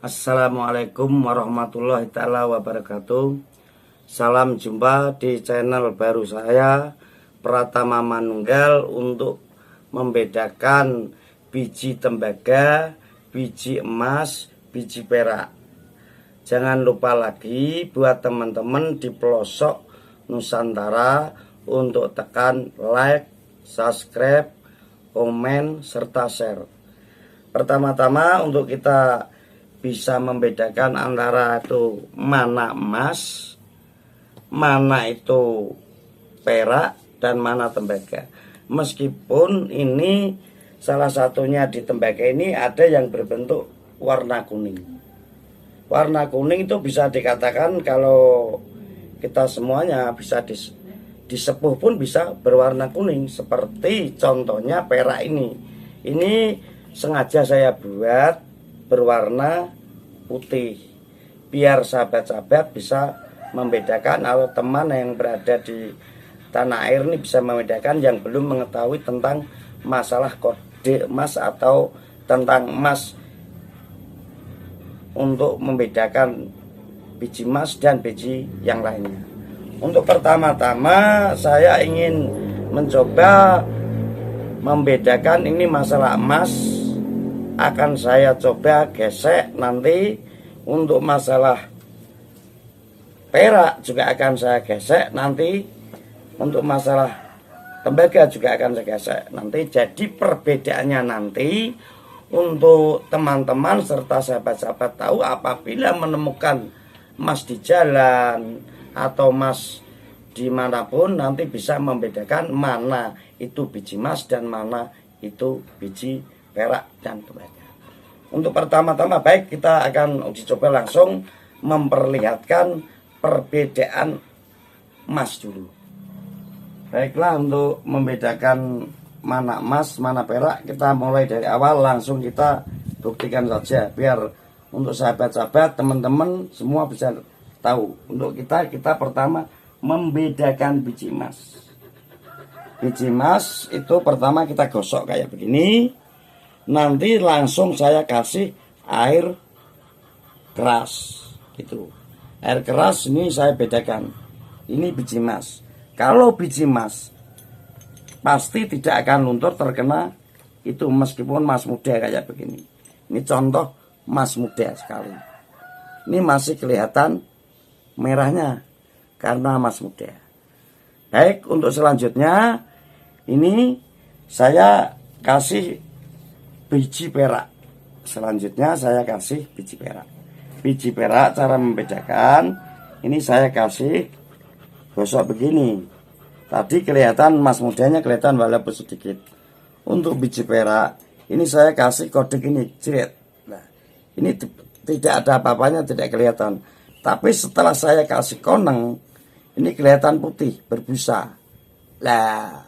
Assalamualaikum warahmatullahi taala wabarakatuh. Salam jumpa di channel baru saya, Pratama Manunggal, untuk membedakan biji tembaga, biji emas, biji perak. Jangan lupa lagi buat teman-teman di pelosok Nusantara untuk tekan like, subscribe, komen, serta share. Pertama-tama untuk kita bisa membedakan antara itu mana emas, mana itu perak, dan mana tembaga. Meskipun ini salah satunya di tembaga ini ada yang berbentuk warna kuning. Warna kuning itu bisa dikatakan kalau kita semuanya bisa disepuh pun bisa berwarna kuning. Seperti contohnya perak ini. Ini sengaja saya buat berwarna putih biar sahabat-sahabat bisa membedakan, atau teman yang berada di tanah air ini bisa membedakan yang belum mengetahui tentang masalah kode emas atau tentang emas, untuk membedakan biji emas dan biji yang lainnya. Untuk pertama-tama saya ingin mencoba membedakan ini masalah emas, akan saya coba gesek nanti. Untuk masalah perak juga akan saya gesek nanti. Untuk masalah tembaga juga akan saya gesek nanti. Jadi perbedaannya nanti untuk teman-teman serta sahabat-sahabat tahu, apabila menemukan emas di jalan atau emas dimanapun, nanti bisa membedakan mana itu biji emas dan mana itu biji perak dan tembaga. Untuk pertama-tama baik kita akan uji coba langsung memperlihatkan perbedaan emas dulu. Baiklah, untuk membedakan mana emas mana perak, kita mulai dari awal, langsung kita buktikan saja biar untuk sahabat-sahabat teman-teman semua bisa tahu. Untuk kita pertama membedakan biji emas. Biji emas itu pertama kita gosok kayak begini. Nanti langsung saya kasih air keras gitu. Air keras ini saya bedakan. Ini biji emas. Kalau biji emas pasti tidak akan luntur terkena itu, meskipun emas muda kayak begini. Ini contoh emas muda sekali. Ini masih kelihatan merahnya karena emas muda. Baik, untuk selanjutnya ini saya kasih biji perak. Selanjutnya saya kasih biji perak. Biji perak cara membedakan, ini saya kasih gosok begini. Tadi kelihatan emas mudanya, kelihatan walaupun sedikit. Untuk biji perak ini saya kasih kode gini, jret. Nah, ini tidak ada apa-apanya, tidak kelihatan. Tapi setelah saya kasih koneng, ini kelihatan putih, berbusa. Lah,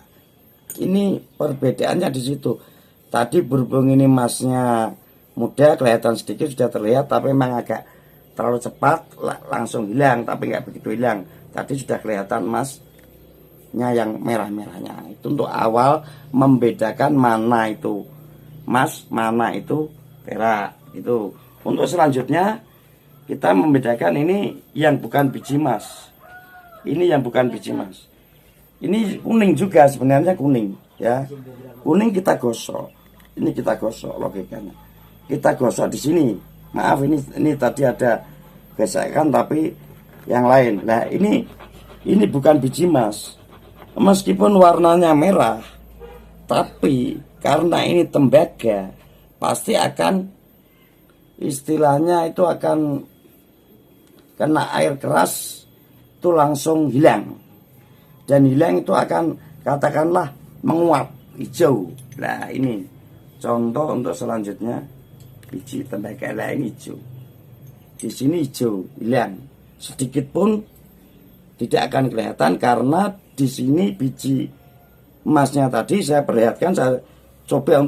ini perbedaannya di situ. Tadi berhubung ini emasnya muda, kelihatan sedikit sudah terlihat, tapi memang agak terlalu cepat langsung hilang, tapi nggak begitu hilang. Tadi sudah kelihatan emasnya yang merah-merahnya. Itu untuk awal membedakan mana itu emas, mana itu perak. Itu. Untuk selanjutnya kita membedakan ini yang bukan biji emas. Ini yang bukan biji emas. Ini kuning juga, sebenarnya kuning ya. Kuning kita gosok. Ini kita gosok logikanya. Kita gosok di sini. Maaf, ini tadi ada gesekan tapi yang lain. Nah, ini bukan biji emas. Meskipun warnanya merah, tapi karena ini tembaga, pasti akan istilahnya itu akan kena air keras itu langsung hilang. Dan hilang itu akan katakanlah menguap hijau. Nah, ini contoh untuk selanjutnya biji tembaga. Nah, ini hijau. Di sini hijau, hilang. Sedikit pun tidak akan kelihatan karena di sini biji emasnya tadi saya perlihatkan, saya coba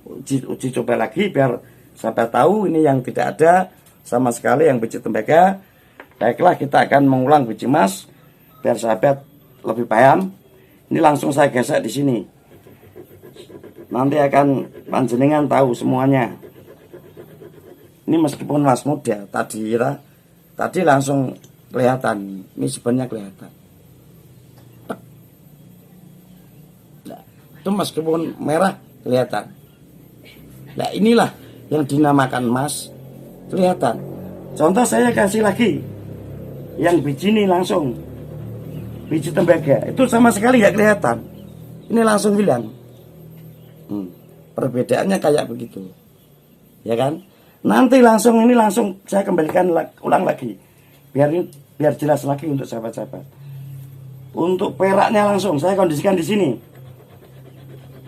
uji coba lagi biar sampai tahu ini yang tidak ada sama sekali yang biji tembaga. Baiklah, kita akan mengulang biji emas biar sahabat lebih paham. Ini langsung saya gesek di sini. Nanti akan panjenengan tahu semuanya. Ini meskipun mas muda, tadi langsung kelihatan. Ini sebenarnya kelihatan. Nah, itu meskipun merah kelihatan. Nah, inilah yang dinamakan emas kelihatan. Contoh saya kasih lagi yang biji ini langsung, biji tembaga itu sama sekali nggak kelihatan. Ini langsung hilang. Perbedaannya kayak begitu, ya kan? Nanti langsung saya kembalikan ulang lagi, biar jelas lagi untuk sahabat-sahabat. Untuk peraknya langsung saya kondisikan di sini.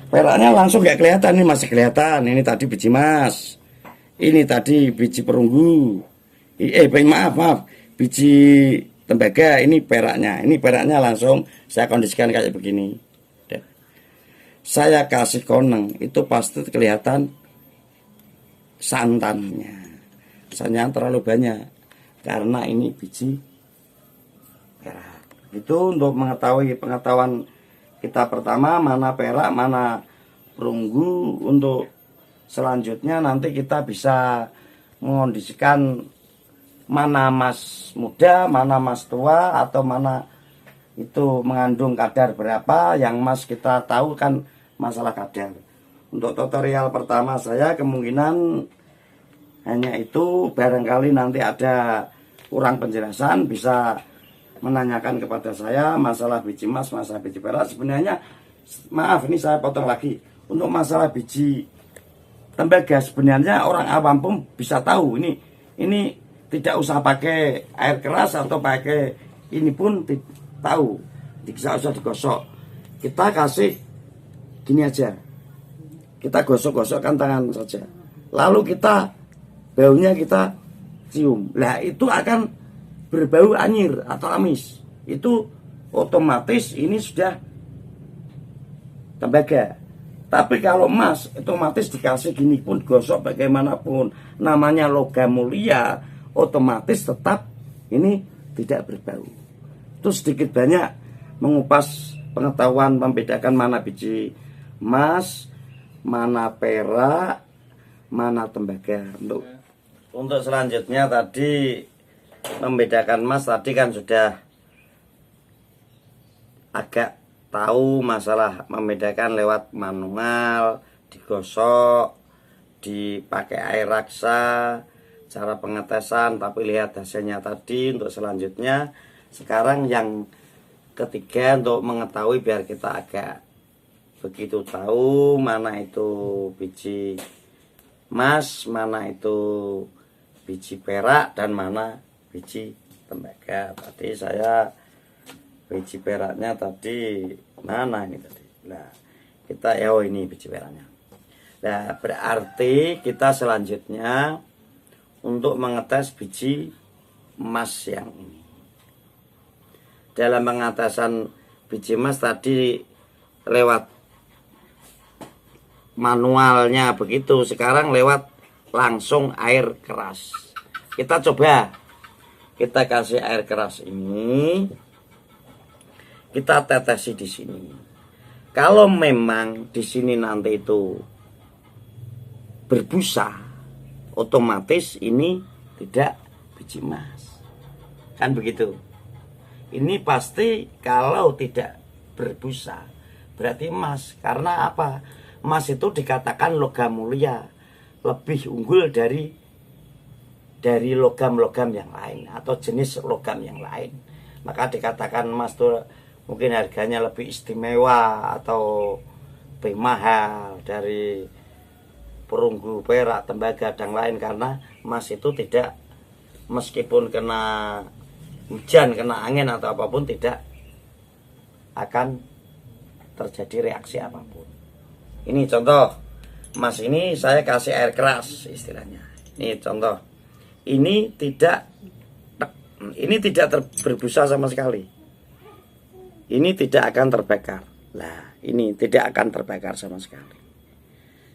Peraknya langsung nggak kelihatan, ini masih kelihatan. Ini tadi biji emas, ini tadi biji perunggu. Maaf, biji tembaga. Ini peraknya langsung saya kondisikan kayak begini. Saya kasih koneng, itu pasti kelihatan santannya terlalu banyak karena ini biji perak. Itu untuk mengetahui pengetahuan kita pertama, mana perak, mana perunggu. Untuk selanjutnya nanti kita bisa mengondisikan mana emas muda, mana emas tua, atau mana itu mengandung kadar berapa. Yang emas kita tahu kan masalah kadar. Untuk tutorial pertama saya kemungkinan hanya itu. Barangkali nanti ada kurang penjelasan, bisa menanyakan kepada saya masalah biji emas, masalah biji perak. Sebenarnya maaf, ini saya potong lagi. Untuk masalah biji tembaga sebenarnya orang awam pun bisa tahu. Ini tidak usah pakai air keras atau pakai ini pun tahu. Tidak usah digosok. Kita kasih gini aja, kita gosok-gosokkan tangan saja, lalu baunya kita cium. Nah, itu akan berbau anyir atau amis. Itu otomatis ini sudah tembaga. Tapi kalau emas otomatis dikasih gini pun, gosok bagaimanapun, namanya logam mulia, otomatis tetap ini tidak berbau. Itu sedikit banyak mengupas pengetahuan membedakan mana biji emas, mana perak, mana tembaga. Untuk selanjutnya tadi membedakan emas tadi kan sudah agak tahu masalah membedakan lewat manual, digosok, dipakai air raksa, cara pengetesan. Tapi lihat hasilnya tadi. Untuk selanjutnya sekarang yang ketiga, untuk mengetahui biar kita agak begitu tahu mana itu biji emas, mana itu biji perak, dan mana biji tembaga. Tadi saya biji peraknya tadi mana ini tadi. Nah, kita ini biji peraknya. Nah, berarti kita selanjutnya untuk mengetes biji emas yang ini. Dalam pengetesan biji emas tadi lewat manualnya begitu, sekarang lewat langsung air keras. Kita coba, kita kasih air keras ini, kita tetesi di sini. Kalau memang di sini nanti itu berbusa, otomatis ini tidak biji emas, kan begitu. Ini pasti kalau tidak berbusa berarti emas. Karena apa? Emas itu dikatakan logam mulia, lebih unggul dari logam-logam yang lain atau jenis logam yang lain. Maka dikatakan emas itu mungkin harganya lebih istimewa atau lebih mahal dari perunggu, perak, tembaga, dan lain. Karena emas itu tidak, meskipun kena hujan, kena angin atau apapun, tidak akan terjadi reaksi apapun. Ini contoh emas, ini saya kasih air keras istilahnya. Ini contoh, ini tidak berbusa sama sekali. Ini tidak akan terbakar. Nah, ini tidak akan terbakar sama sekali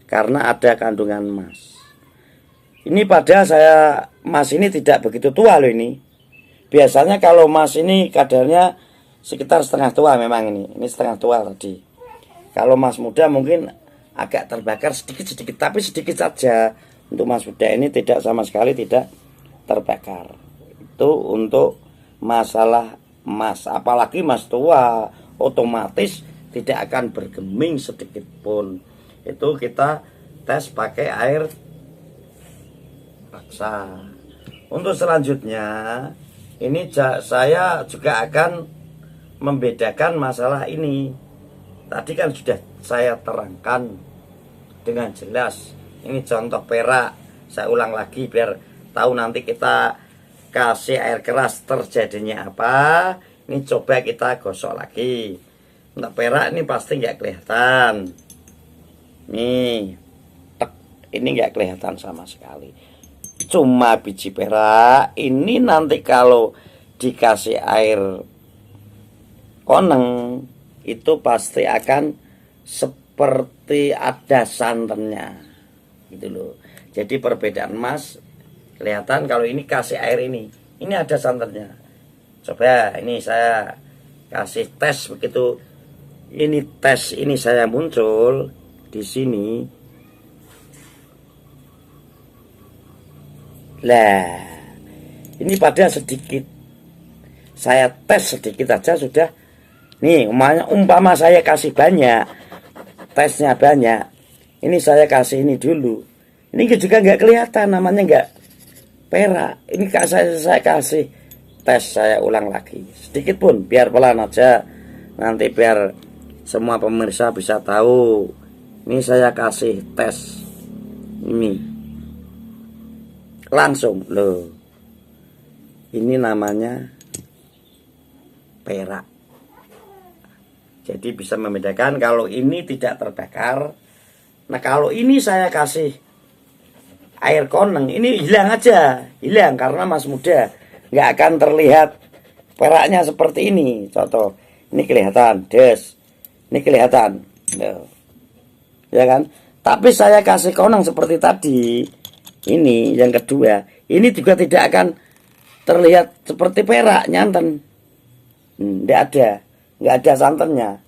karena ada kandungan emas. Ini padahal emas ini tidak begitu tua loh ini. Biasanya kalau emas ini kadarnya sekitar setengah tua, memang ini setengah tua tadi. Kalau emas muda mungkin agak terbakar sedikit-sedikit, tapi sedikit saja. Untuk emas muda ini tidak sama sekali tidak terbakar. Itu untuk masalah emas. Apalagi emas tua otomatis tidak akan bergeming sedikit pun. Itu kita tes pakai air paksa. Untuk selanjutnya ini saya juga akan membedakan masalah ini. Tadi kan sudah saya terangkan dengan jelas. Ini contoh perak. Saya ulang lagi biar tahu nanti kita kasih air keras terjadinya apa. Ini coba kita gosok lagi. Untuk perak ini pasti nggak kelihatan. Nih, ini nggak kelihatan sama sekali. Cuma biji perak. Ini nanti kalau dikasih air koneng itu pasti akan seperti ada santannya, gitu loh. Jadi perbedaan emas kelihatan kalau ini kasih air ini ada santannya. Coba ini saya kasih tes begitu. Ini tes ini saya muncul di sini. Lah, ini pada sedikit. Saya tes sedikit aja sudah. Nih, umpama saya kasih banyak, tesnya banyak. Ini saya kasih ini dulu. Ini juga nggak kelihatan, namanya nggak perak. Ini saya kasih tes, saya ulang lagi. Sedikit pun, biar pelan aja. Nanti biar semua pemirsa bisa tahu. Ini saya kasih tes. Ini. Langsung loh, ini namanya perak. Jadi bisa membedakan kalau ini tidak terbakar. Nah kalau ini saya kasih air koneng, ini hilang aja, hilang karena emas muda, nggak akan terlihat peraknya seperti ini. Contoh, ini kelihatan, ini kelihatan, ya kan? Tapi saya kasih koneng seperti tadi. Ini yang kedua, ini juga tidak akan terlihat seperti perak nyanten. Nggak ada santannya,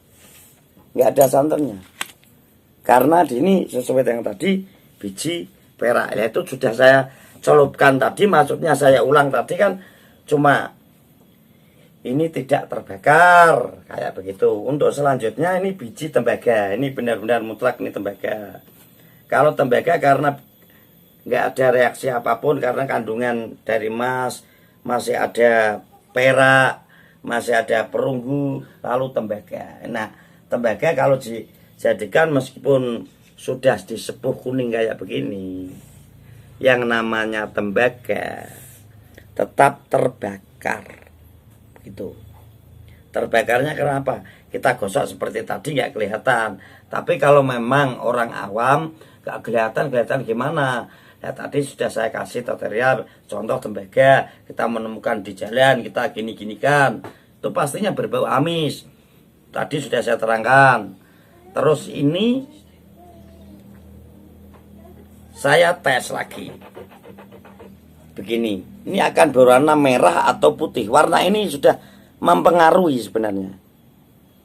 karena ini sesuai dengan tadi biji perak. Ya itu sudah saya celupkan tadi, maksudnya saya ulang tadi kan cuma ini tidak terbakar kayak begitu. Untuk selanjutnya ini biji tembaga, ini benar-benar mutlak ini tembaga. Kalau tembaga karena nggak ada reaksi apapun karena kandungan dari emas, masih ada perak, masih ada perunggu, lalu tembaga. Nah, tembaga kalau dijadikan meskipun sudah disepuh kuning kayak begini, yang namanya tembaga tetap terbakar. Gitu. Terbakarnya kenapa? Kita gosok seperti tadi nggak kelihatan. Tapi kalau memang orang awam nggak kelihatan gimana? Ya tadi sudah saya kasih tutorial contoh tembaga, kita menemukan di jalan, kita gini-ginikan, itu pastinya berbau amis. Tadi sudah saya terangkan. Terus ini saya tes lagi. Begini, ini akan berwarna merah atau putih. Warna ini sudah mempengaruhi sebenarnya.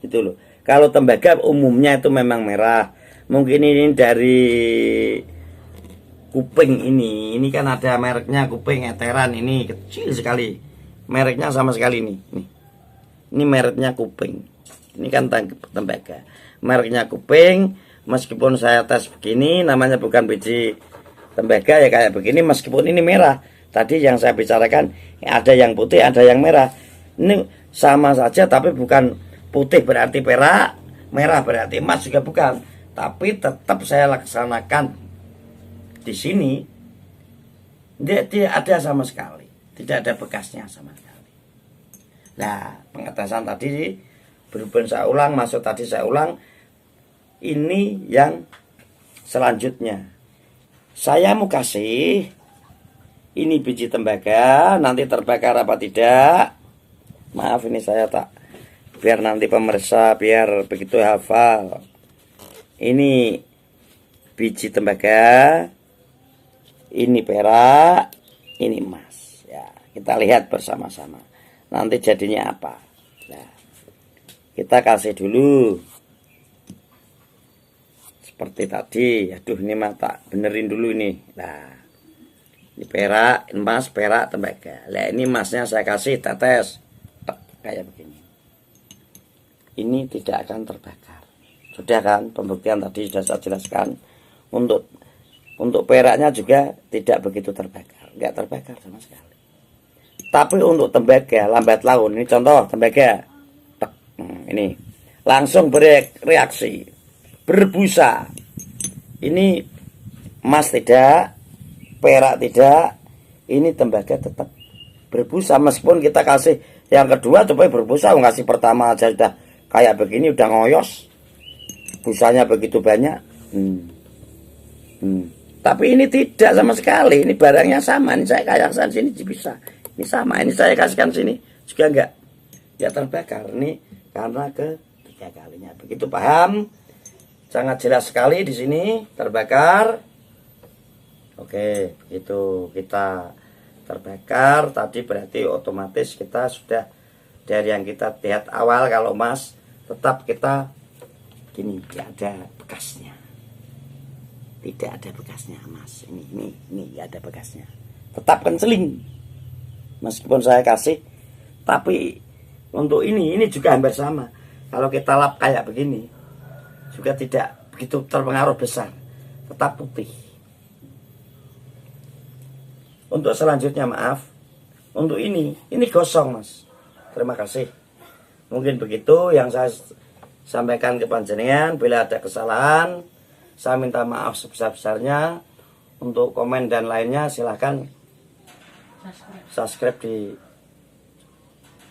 Itu loh. Kalau tembaga umumnya itu memang merah. Mungkin ini dari kuping ini kan ada mereknya kuping eteran, ini kecil sekali mereknya sama sekali ini mereknya kuping, ini kan tembaga mereknya kuping. Meskipun saya tes begini namanya bukan biji tembaga ya kayak begini, meskipun ini merah tadi yang saya bicarakan, ada yang putih ada yang merah, ini sama saja tapi bukan putih berarti perak, merah berarti emas juga bukan, tapi tetap saya laksanakan di sini tidak ada sama sekali, tidak ada bekasnya sama sekali. Nah, pengetesan tadi berhubung saya ulang, maksud tadi saya ulang. Ini yang selanjutnya saya mau kasih ini biji tembaga, nanti terbakar apa tidak. Maaf ini saya tak, biar nanti pemirsa biar begitu hafal. Ini biji tembaga, ini perak, ini emas. Ya, kita lihat bersama-sama. Nanti jadinya apa? Nah, kita kasih dulu. seperti tadi. Aduh, ini mata benerin dulu ini. Nah, ini perak, emas, perak, tembaga. Nah, ini emasnya saya kasih tetes kayak begini. Ini tidak akan terbakar. Sudah kan pembuktian tadi sudah saya jelaskan. Untuk peraknya juga tidak begitu terbakar, nggak terbakar sama sekali. Tapi untuk tembaga lambat laun, ini contoh tembaga, ini langsung bereaksi, berbusa. Ini emas tidak, perak tidak, ini tembaga tetap berbusa meskipun kita kasih yang kedua coba berbusa. Ngasih pertama aja sudah kayak begini, udah ngoyos, busanya begitu banyak. Tapi ini tidak sama sekali. Ini barangnya sama. Ini saya kasihkan sini bisa. Ini sama. Ini saya kasihkan sini juga enggak terbakar. Ini karena ketiga kalinya. Begitu paham? Sangat jelas sekali di sini terbakar. Oke, begitu kita terbakar tadi berarti otomatis kita sudah dari yang kita lihat awal kalau emas tetap kita gini, tidak ada bekasnya. Tidak ada bekasnya emas. Ini ada bekasnya. Tetap kenceling. Meskipun saya kasih, tapi untuk ini juga hampir sama. Kalau kita lap kayak begini, juga tidak begitu terpengaruh besar. Tetap putih. Untuk selanjutnya maaf, untuk ini gosong mas. Terima kasih. Mungkin begitu yang saya sampaikan ke panjenengan. Bila ada kesalahan, saya minta maaf sebesar-besarnya. Untuk komen dan lainnya silahkan subscribe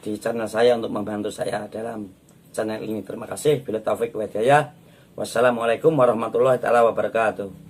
di channel saya untuk membantu saya dalam channel ini. Terima kasih. Bila taufik wa hidayah. Wassalamualaikum warahmatullahi wabarakatuh.